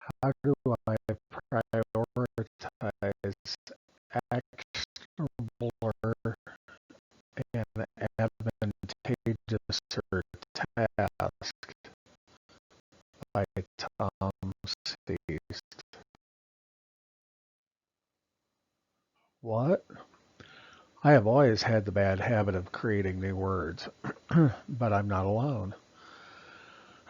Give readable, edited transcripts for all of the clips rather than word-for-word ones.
How do I prioritize actionable and advantageous task by Tom Ceased? What? I have always had the bad habit of creating new words, but I'm not alone.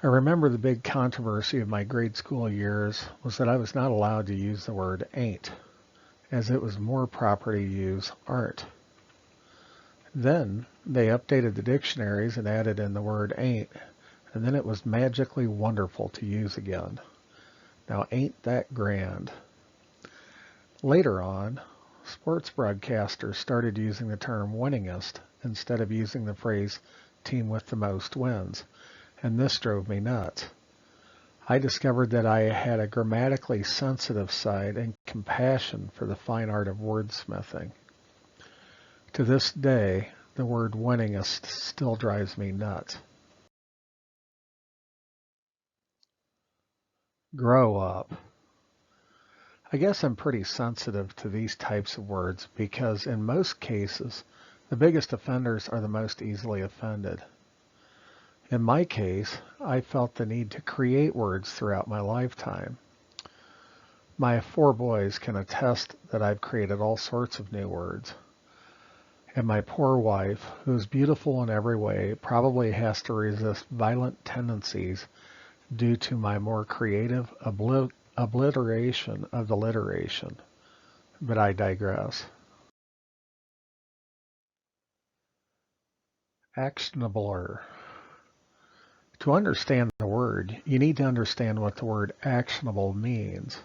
I remember the big controversy of my grade school years was that I was not allowed to use the word ain't, as it was more proper to use aren't. Then they updated the dictionaries and added in the word ain't, and then it was magically wonderful to use again. Now ain't that grand? Later on, sports broadcasters started using the term winningest instead of using the phrase team with the most wins, and this drove me nuts. I discovered that I had a grammatically sensitive side and compassion for the fine art of wordsmithing. To this day, the word winningest still drives me nuts. Grow up. I guess I'm pretty sensitive to these types of words because in most cases, the biggest offenders are the most easily offended. In my case, I felt the need to create words throughout my lifetime. My 4 boys can attest that I've created all sorts of new words. And my poor wife, who's beautiful in every way, probably has to resist violent tendencies due to my more creative obliteration of the alliteration. But I digress. Actionabler. To understand the word, you need to understand what the word actionable means.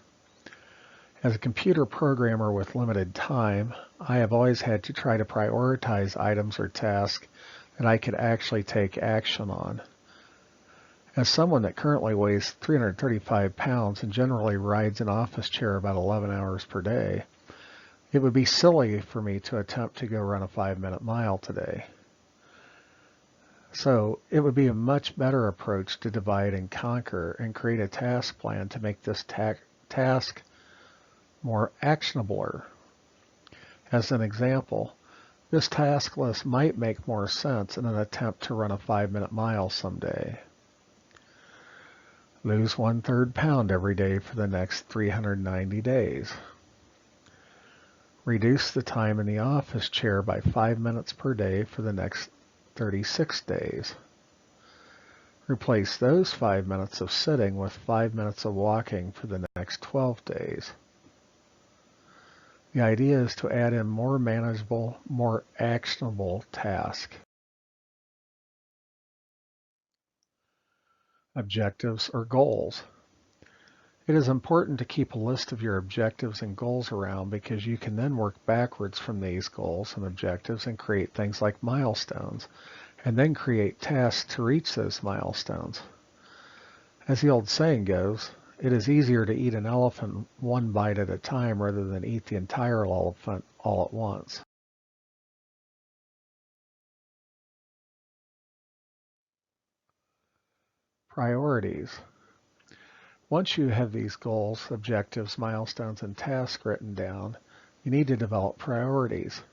As a computer programmer with limited time, I have always had to try to prioritize items or tasks that I could actually take action on. As someone that currently weighs 335 pounds and generally rides an office chair about 11 hours per day, it would be silly for me to attempt to go run a 5-minute mile today. So it would be a much better approach to divide and conquer and create a task plan to make this task more actionabler. As an example, this task list might make more sense in an attempt to run a 5-minute mile someday. Lose 1/3 pound every day for the next 390 days. Reduce the time in the office chair by 5 minutes per day for the next 36 days. Replace those 5 minutes of sitting with 5 minutes of walking for the next 12 days. The idea is to add in more manageable, more actionable tasks. Objectives or goals. It is important to keep a list of your objectives and goals around because you can then work backwards from these goals and objectives and create things like milestones, and then create tasks to reach those milestones. As the old saying goes, it is easier to eat an elephant one bite at a time rather than eat the entire elephant all at once. Priorities. Once you have these goals, objectives, milestones, and tasks written down, you need to develop priorities.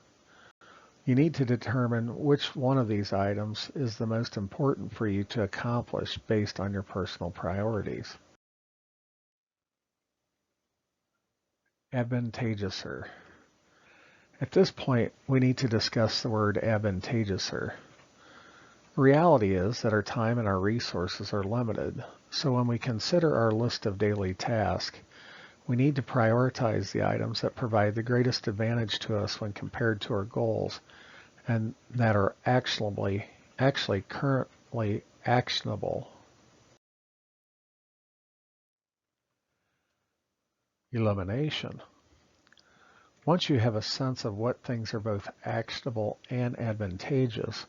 You need to determine which one of these items is the most important for you to accomplish based on your personal priorities. Advantageouser. At this point, we need to discuss the word advantageouser. The reality is that our time and our resources are limited, so when we consider our list of daily tasks, we need to prioritize the items that provide the greatest advantage to us when compared to our goals and that are actually currently actionable. Elimination. Once you have a sense of what things are both actionable and advantageous,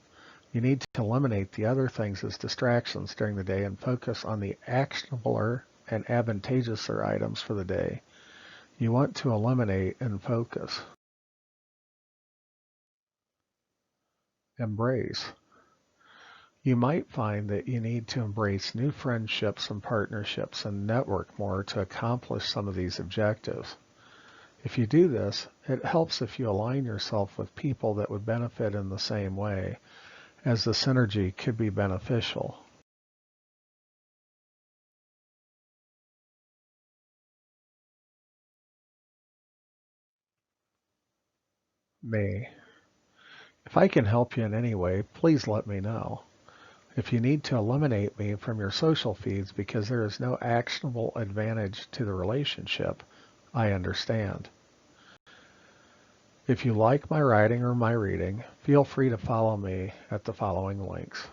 you need to eliminate the other things as distractions during the day and focus on the actionabler and advantageouser items for the day. You want to eliminate and focus. Embrace. You might find that you need to embrace new friendships and partnerships and network more to accomplish some of these objectives. If you do this, it helps if you align yourself with people that would benefit in the same way, as the synergy could be beneficial. Me. If I can help you in any way, please let me know. If you need to eliminate me from your social feeds because there is no actionable advantage to the relationship, I understand. If you like my writing or my reading, feel free to follow me at the following links.